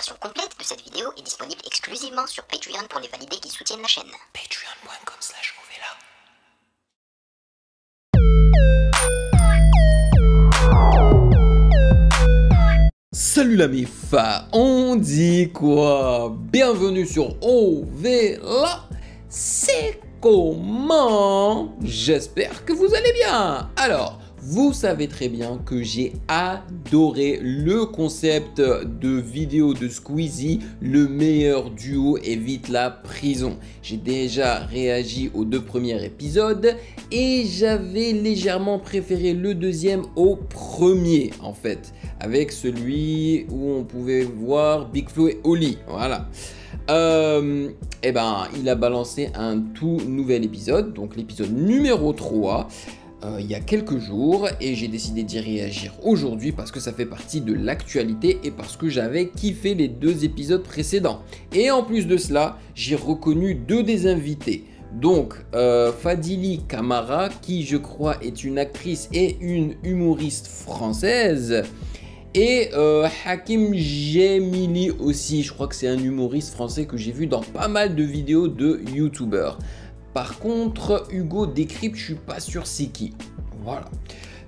version complète de cette vidéo est disponible exclusivement sur Patreon pour les validés qui soutiennent la chaîne. Patreon.com/Ovela. Salut la mif, on dit quoi? Bienvenue sur Ovela. C'est comment? J'espère que vous allez bien. Alors, vous savez très bien que j'ai adoré le concept de vidéo de Squeezie, le meilleur duo évite la prison. J'ai déjà réagi aux 2 premiers épisodes et j'avais légèrement préféré le deuxième au premier en fait, avec celui où on pouvait voir Big Flo et Oli, voilà. Et ben, il a balancé un tout nouvel épisode, donc l'épisode numéro 3. Il y a quelques jours et j'ai décidé d'y réagir aujourd'hui parce que ça fait partie de l'actualité et parce que j'avais kiffé les 2 épisodes précédents. Et en plus de cela, j'ai reconnu 2 des invités. Donc Fadili Camara, qui je crois est une actrice et une humoriste française. Et Hakim Gemili aussi, je crois que c'est un humoriste français que j'ai vu dans pas mal de vidéos de youtubeurs. Par contre, Hugo Décrypte, je suis pas sûr c'est qui. Voilà.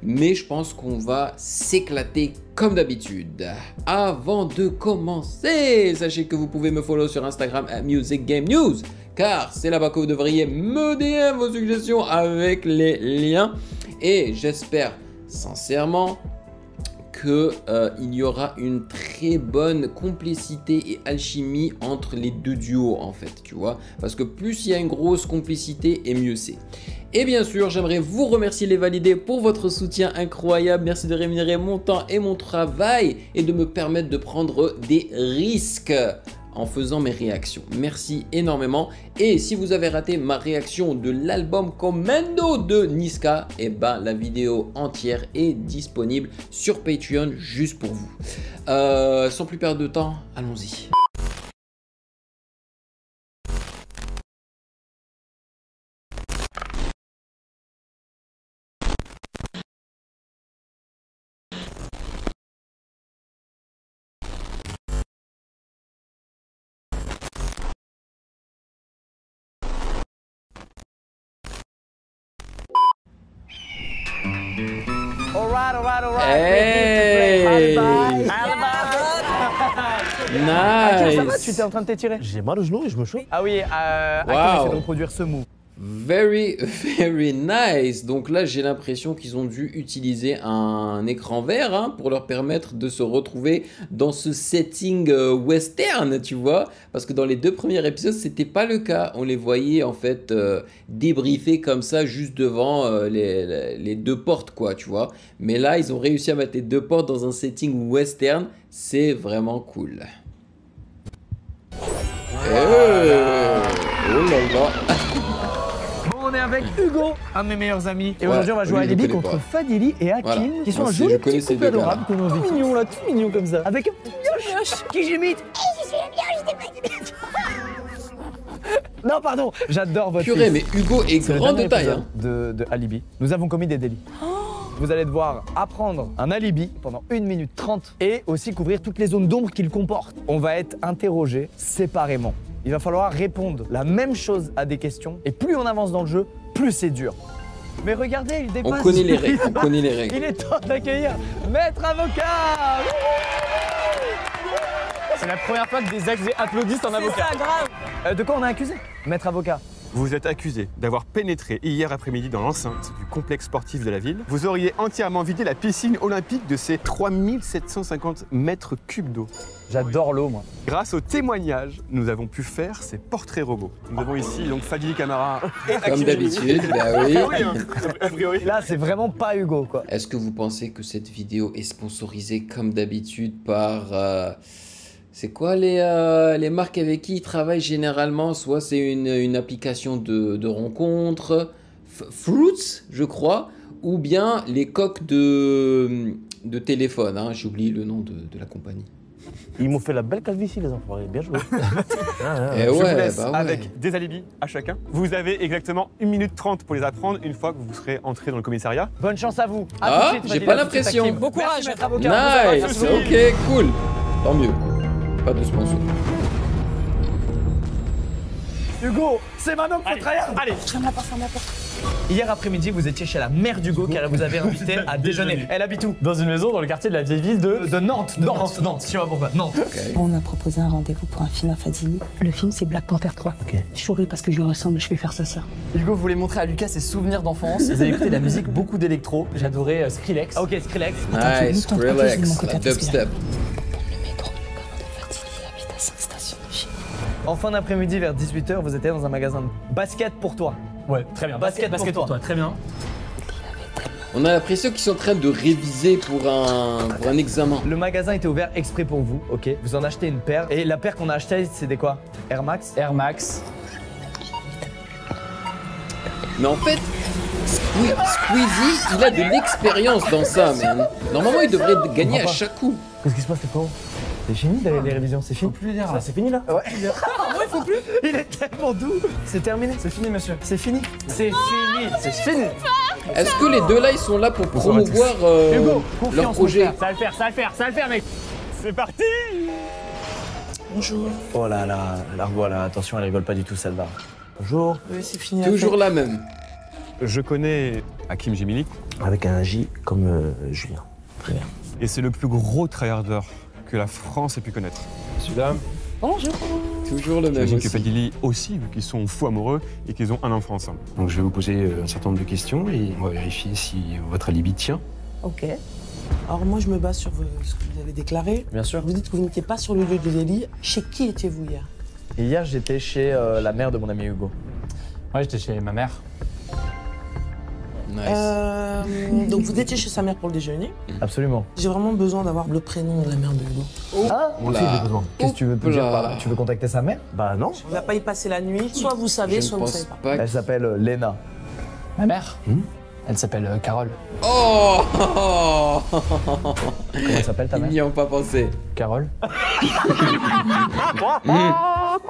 Mais je pense qu'on va s'éclater comme d'habitude. Avant de commencer, sachez que vous pouvez me follow sur Instagram @musicgamenews, car c'est là-bas que vous devriez me DM vos suggestions avec les liens. Et j'espère sincèrement qu'il y aura une très bonne complicité et alchimie entre les 2 duos en fait, tu vois, parce que plus il y a une grosse complicité et mieux c'est. Et bien sûr, j'aimerais vous remercier les validés pour votre soutien incroyable. Merci de rémunérer mon temps et mon travail et de me permettre de prendre des risques en faisant mes réactions. Merci énormément. Et si vous avez raté ma réaction de l'album Commando de Niska, et ben la vidéo entière est disponible sur Patreon juste pour vous. Sans plus perdre de temps, allons-y. Alright. Hey! Hakim, ça va? Nice! Tu étais en train de t'étirer? J'ai mal au genou et je me chauffe. Ah oui, Hakim Wow. essaie de reproduire ce move. Very nice. Donc là, j'ai l'impression qu'ils ont dû utiliser un écran vert hein, pour leur permettre de se retrouver dans ce setting western, tu vois. Parce que dans les 2 premiers épisodes, c'était pas le cas. On les voyait en fait débriefer comme ça juste devant les 2 portes, quoi, tu vois. Mais là, ils ont réussi à mettre les 2 portes dans un setting western. C'est vraiment cool. Oh là là. Bon, on est avec Hugo, un de mes meilleurs amis. Et Ouais, aujourd'hui, on va jouer à lui, je Alibi le connais contre pas. Fadili et Hakim, Voilà. qui sont Moi un aussi, joli je connais petit ces couple 2 gars-là. adorable qu'on a envie. Tout mignon là, tout mignon comme ça. Avec un petit mioche qui j'imite. Non, pardon, j'adore votre Purée, fils. mais Hugo est C'est le grand de dernier taille. Hein. épisode de Alibi. Nous avons commis des délits. Vous allez devoir apprendre un alibi pendant 1 minute 30 et aussi couvrir toutes les zones d'ombre qu'il comporte. On va être interrogés séparément. Il va falloir répondre la même chose à des questions et plus on avance dans le jeu, plus c'est dur. Mais regardez, il dépasse. On connaît les règles, on connaît les règles. Il est temps d'accueillir Maître Avocat. C'est la première fois que des accusés applaudissent en avocat. C'est ça, grave. De quoi on a accusé, Maître Avocat? Vous êtes accusé d'avoir pénétré hier après-midi dans l'enceinte du complexe sportif de la ville. Vous auriez entièrement vidé la piscine olympique de ses 3750 mètres cubes d'eau. J'adore l'eau, moi. Grâce aux témoignages, nous avons pu faire ces portraits robots. Nous avons ici donc Fadili Camara et Comme Hakim d'habitude, Gemili. bah oui. A priori. Là, c'est vraiment pas Hugo, quoi. Est-ce que vous pensez que cette vidéo est sponsorisée comme d'habitude par... c'est quoi les marques avec qui ils travaillent généralement? Soit c'est une application de rencontre, Fruits, je crois, ou bien les coques de téléphone. Hein. J'ai oublié le nom de la compagnie. Ils m'ont fait la belle calvitie, les enfoirés. Bien joué. Eh Je vous ouais, laisse bah ouais. avec des alibis à chacun. Vous avez exactement 1 minute 30 pour les apprendre une fois que vous serez entré dans le commissariat. Bonne chance à vous. À Ah, tout de suite, j'ai Fadila, pas tout de suite, l'impression. Hakim. Bon courage. Merci, Maître Avocat. Nice, ok, cool. Tant mieux. Pas de sponsor. Hugo, c'est maintenant qu'il faut tryhard. Allez, ferme la porte. Hier après-midi, vous étiez chez la mère d'Hugo car elle vous avait invité à déjeuner. Elle habite où? Dans une maison dans le quartier de la vieille ville De Nantes. Nantes. Je sais pas pourquoi. Nantes. On m'a proposé un rendez-vous pour un film à Fadini. Le film, c'est Black Panther 3. Je souris parce que je lui ressemble, je vais faire sa sœur. Hugo voulait montrer à Lucas ses souvenirs d'enfance. Ils avaient écouté de la musique, beaucoup d'électro. J'adorais Skrillex. Ah, ok, Skrillex. Nice, Skrillex, la dubstep. Le métro, le commun de Fadini habite à 5 stations de chez nous. En fin d'après-midi, vers 18h, vous étiez dans un magasin de basket pour toi. Ouais, très bien. Basket pour toi. Très bien. On a l'impression qu'ils sont en train de réviser pour un examen. Le magasin était ouvert exprès pour vous, ok. Vous en achetez une paire. Et la paire qu'on a achetée, c'est des quoi? Air Max? Air Max. Mais en fait, Squeezie, il a de l'expérience dans ça, man. Normalement, il devrait gagner à chaque coup. Qu'est-ce qui se passe, les frérot? C'est fini les révisions, c'est fini? Plus dire. C'est fini là? Ouais. Il faut plus. Il est tellement doux. C'est terminé. C'est fini, monsieur. C'est fini. C'est fini. C'est fini. Est-ce que les deux là, ils sont là pour promouvoir Hugo, leur confiance, projet? mon frère. Ça va le faire, mec. C'est parti. Bonjour. Oh là là, la revoilà. Attention, elle rigole pas du tout, celle-là. Bonjour. Oui, c'est fini. Toujours la même. Je connais Hakim Gemini Avec un J comme Julien. Très bien. et c'est le plus gros tryharder que la France ait pu connaître. Celui-là, Bonjour. Toujours le même j'imagine que aussi. Fadili aussi, vu qu'ils sont fous amoureux et qu'ils ont un enfant ensemble. Donc je vais vous poser un certain nombre de questions et on va vérifier si votre alibi tient. Ok. Alors moi, je me base sur ce que vous avez déclaré. Bien sûr. Vous dites que vous n'étiez pas sur le lieu du délit. Chez qui étiez-vous hier? Et hier, j'étais chez la mère de mon ami Hugo. Ouais, j'étais chez ma mère. Nice. Donc vous étiez chez sa mère pour le déjeuner. Absolument. J'ai vraiment besoin d'avoir le prénom de la mère de Hugo. Ah, Moi aussi, j'ai besoin. qu'est-ce que tu veux te dire par là? Tu veux contacter sa mère? Bah non. On va pas y passer la nuit. Soit vous savez, Je soit ne vous pense savez pas. pas. Elle s'appelle Léna. Ma mère Elle s'appelle Carole. Oh Comment elle s'appelle ta Ils mère? n'y ont pas pensé. Carole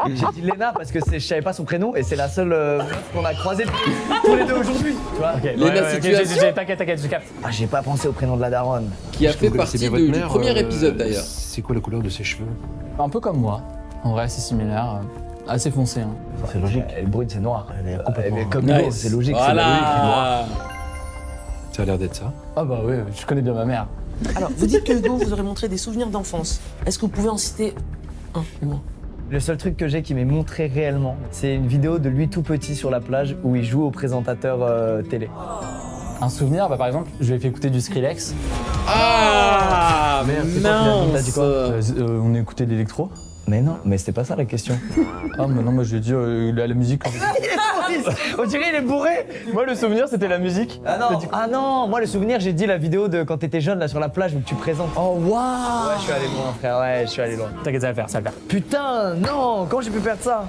J'ai dit Léna parce que je savais pas son prénom et c'est la seule meuf qu'on a croisée tous les deux aujourd'hui. Tu vois? Léna Situation, T'inquiète, je capte. Ah, j'ai pas pensé au prénom de la daronne. qui a Est-ce que fait vous connaissez partie bien votre du mère, premier épisode d'ailleurs. C'est quoi la couleur de ses cheveux? Un peu comme moi. En vrai, c'est similaire. Assez foncé. Hein. C'est logique. Elle est brune, c'est noir. Elle est complètement- Elle est comme Nice. Hugo, c'est logique. C'est logique. Voilà. Ça a l'air d'être ça. Ah bah oui, je connais bien ma mère. Alors, vous dites que Hugo vous aurait montré des souvenirs d'enfance. Est-ce que vous pouvez en citer un au moins? Le seul truc que j'ai qui m'est montré réellement, c'est une vidéo de lui tout petit sur la plage où il joue au présentateur télé. Un souvenir, bah par exemple, je lui ai fait écouter du Skrillex. Ah c'est quoi, t'as dit quoi mince. On écoutait de l'électro. Mais non, mais c'était pas ça la question. Ah mais non, moi je lui ai dit la musique. On dirait il est bourré. Moi le souvenir c'était la musique. Ah non, moi le souvenir, j'ai dit la vidéo de quand t'étais jeune là sur la plage où tu présentes. Oh waouh. Ouais, je suis allé loin frère, ouais, je suis allé loin. T'inquiète, ça va le faire, Putain, non, comment j'ai pu perdre ça?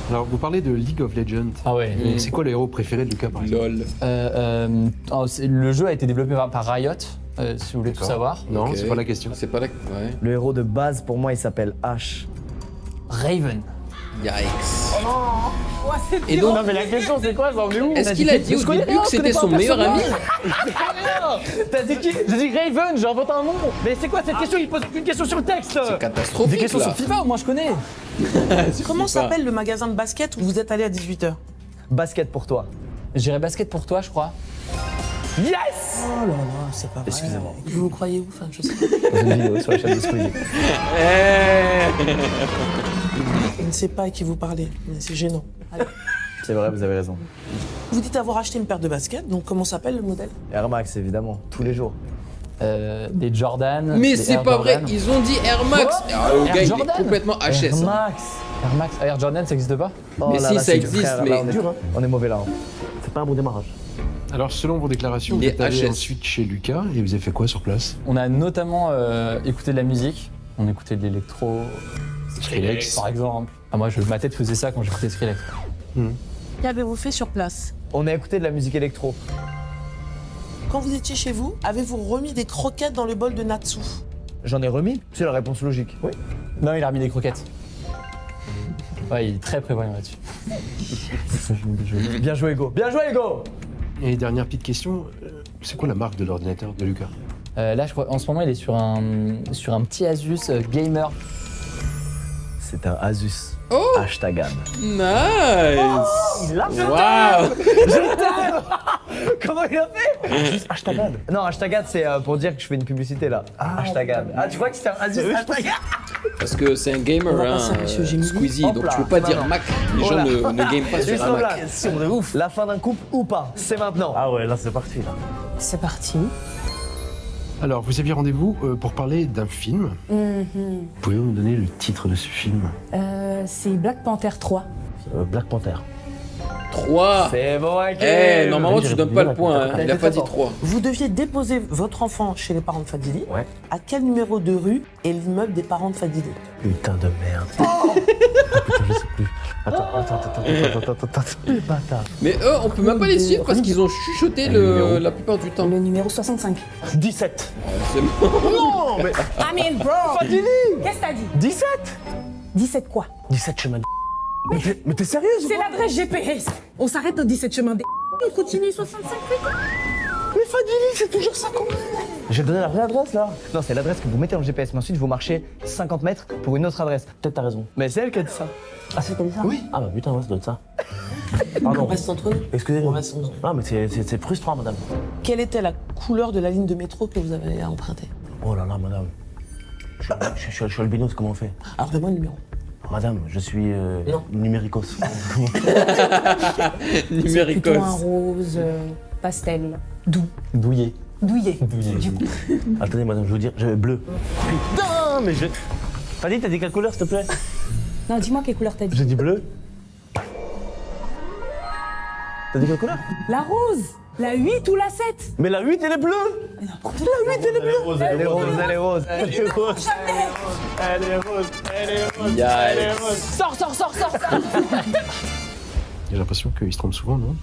Alors, vous parlez de League of Legends. Ah ouais. Et c'est quoi le héros préféré de Lucas, par exemple? LOL. Le jeu a été développé par Riot, si vous voulez tout D'accord. savoir. Non, Ok. c'est pas la question. C'est pas la. Ouais. Le héros de base pour moi il s'appelle H. Raven. Yikes. Et donc, Non mais la question c'est quoi, ça en est où? est-ce qu'il a dit au début que c'était son meilleur ami? T'as dit qui? J'ai dit Raven, j'ai inventé un nom. Mais c'est quoi cette question? Il pose une question sur le texte. C'est catastrophique Des questions là. sur FIFA, moi je connais. Comment s'appelle le magasin de basket où vous êtes allé à 18h? Basket pour toi. J'irai basket pour toi, je crois. Yes. Oh là là, c'est pas vrai. Excusez-moi. Vous me croyez où? Enfin, je sais pas. Dans une vidéo sur la chaîne de Squeezie. Je ne sais pas à qui vous parlez, mais c'est gênant. Allez. C'est vrai, vous avez raison. Vous dites avoir acheté une paire de baskets, donc comment s'appelle le modèle? Air Max évidemment, tous les jours. Des Jordan. Mais des c'est Air pas vrai, Jordan. ils ont dit Air Max. Ah, le Air gars, il Jordan. est complètement HS. Air hein. Max. Air Max. Air Jordan, ça existe pas? Oh Mais là si, là, ça c'est dur, existe, frère, mais- là, on est mauvais là. hein. C'est pas un bon démarrage. Alors, selon vos déclarations, Il vous est êtes allé HS. ensuite chez Lucas et vous avez fait quoi sur place? On a notamment écouté de la musique. On écoutait de l'électro. Skrillex. Par exemple. Ah, moi, ma tête faisait ça quand j'écoutais Skrillex. Qu'avez-vous fait sur place? On a écouté de la musique électro. Quand vous étiez chez vous, avez-vous remis des croquettes dans le bol de Natsu? J'en ai remis, c'est la réponse logique. Oui. Non, il a remis des croquettes. Ouais, il est très prévoyant là-dessus. Bien joué Hugo. Bien joué Hugo. Et dernière petite question, c'est quoi la marque de l'ordinateur de Lucas? Là, je crois, en ce moment, il est sur un petit Asus Gamer. C'est un Asus. Oh. Hashtagad. Nice. Il l'a fait. Waouh. Comment il a fait? Juste Hashtagad. Non, Hashtagad, c'est pour dire que je fais une publicité là. Hashtagad. Ah, tu vois que c'était un Asus Hashtagad? Parce que c'est un gamer, hein, Squeezie, Hop donc là, tu peux pas dire maintenant. Mac. Les gens ne game pas sur un Mac. Question de ouf. La fin d'un couple ou pas? C'est maintenant. Ah ouais, là c'est parti. Là. C'est parti. Alors, vous aviez rendez-vous pour parler d'un film. Pouvez-vous me donner le titre de ce film? C'est Black Panther 3. Black Panther. 3. C'est bon, ok. Eh, normalement, tu donnes pas le point, hein. Il a pas dit 3. Vous deviez déposer votre enfant chez les parents de Fadili. Ouais. À quel numéro de rue est l'immeuble des parents de Fadili? Putain de merde. Oh putain, je sais plus. Attends. Le bâtard. Mais eux, on peut même pas les suivre parce qu'ils ont chuchoté la plupart du temps. Le numéro 65. 17. C'est bon. Non, mais. I mean, bro. Fadili. Qu'est-ce que t'as dit? 17. 17 quoi? 17 chemin de. Mais t'es sérieuse? C'est l'adresse GPS. On s'arrête au 17 chemin des. On continue 65 putain. Mais Fadili, c'est toujours ça qu'on. J'ai donné la vraie adresse là. Non, c'est l'adresse que vous mettez dans le GPS, mais ensuite vous marchez 50 mètres pour une autre adresse. Peut-être t'as raison. Mais c'est elle qui a dit ça. Ah, c'est comme ça? Oui. Ah bah putain, ouais, ça doit être ça. Pardon. On reste entre nous. Excusez-moi. On reste entre nous. Ah, mais c'est frustrant, madame. Quelle était la couleur de la ligne de métro que vous avez empruntée? Oh là là, madame. Je suis albinos, comment on fait? Alors, donne-moi le numéro. Madame, je suis Non. numéricos. Numéricos. Plutôt un rose pastel. Doux. Douillet. Douillet. Douillet. Attendez, madame, je veux dire, bleu. Putain, mais je. T'as dit quelle couleur, s'il te plaît? Non, dis-moi quelle couleur t'as dit. J'ai dit bleu. T'as dit quelle couleur? La rose. La 8 ou la 7? Mais la 8, elle est bleue. Mais n'importe La 8, elle est bleue. Elle est rose, elle est rose. Elle est rose. Elle est rose. Elle est rose. Elle est rose. Sors. J'ai l'impression qu'il se trompe souvent, non?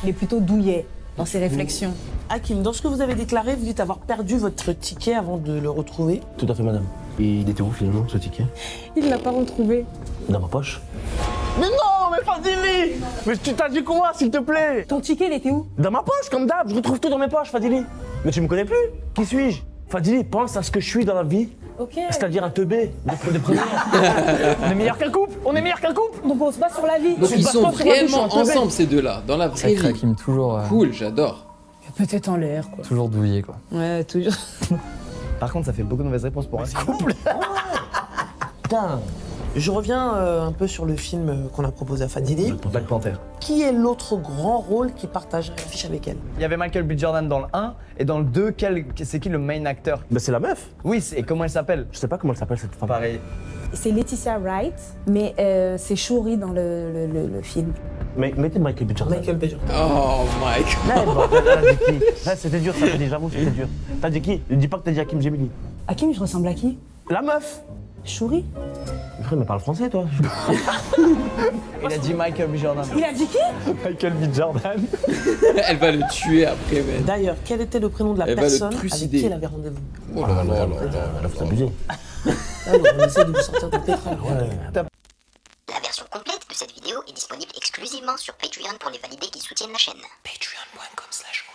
Il est plutôt douillet dans ses réflexions. Hakim, dans ce que vous avez déclaré, vous dites avoir perdu votre ticket avant de le retrouver. Tout à fait, madame. Et il était où finalement, ce ticket? Il l'a pas retrouvé. Dans ma poche. Mais non, mais Fadili! Mais tu t'as dit quoi, s'il te plaît? Ton ticket, il était où? Dans ma poche, comme d'hab. Je retrouve tout dans mes poches, Fadili. Mais tu me connais plus? Qui suis-je? Fadili, pense à ce que je suis dans la vie. Ok. C'est-à-dire un teubé de première. On est meilleur qu'un couple. On est meilleur qu'un couple. Donc on se bat sur la vie. Donc ils sont réellement ensemble ces deux-là, dans la vraie vie. Hakim, toujours, Cool, j'adore. Peut-être en l'air, quoi. toujours douillé, quoi. Ouais, toujours. Par contre, ça fait beaucoup de mauvaises réponses pour un couple. Putain. Je reviens un peu sur le film qu'on a proposé à Fadili. Black Panther. Qui est l'autre grand rôle qui partagerait l'affiche avec elle? Il y avait Michael B. Jordan dans le 1, et dans le 2, c'est qui le main acteur? Bah c'est la meuf. Oui, et comment elle s'appelle? Je sais pas comment elle s'appelle cette femme. Pareil. C'est Laetitia Wright, mais c'est Shuri dans le film. Mais mettez Michael B. Jordan. Michael B. Jordan. Oh, Mike. Là, elle dit qui? Là, c'était dur, ça, Fadili, j'avoue, c'était dur. T'as dit qui? Dis pas que t'as dit Hakim Gemili. Hakim, je ressemble à qui? La meuf. Shuri? Frère, mais parle français, toi. Il a dit Michael B. Jordan. Il a dit qui? Michael B. Jordan. Elle va le tuer après, mais. D'ailleurs, quel était le prénom de la Elle va le personne avec trucider. qui elle avait rendez-vous? Oh là là là Là, vous abusez. Ah, on essaie de vous sortir de pétrole. La version complète de cette vidéo est disponible exclusivement sur Patreon pour les validés qui soutiennent la chaîne. Patreon.com/.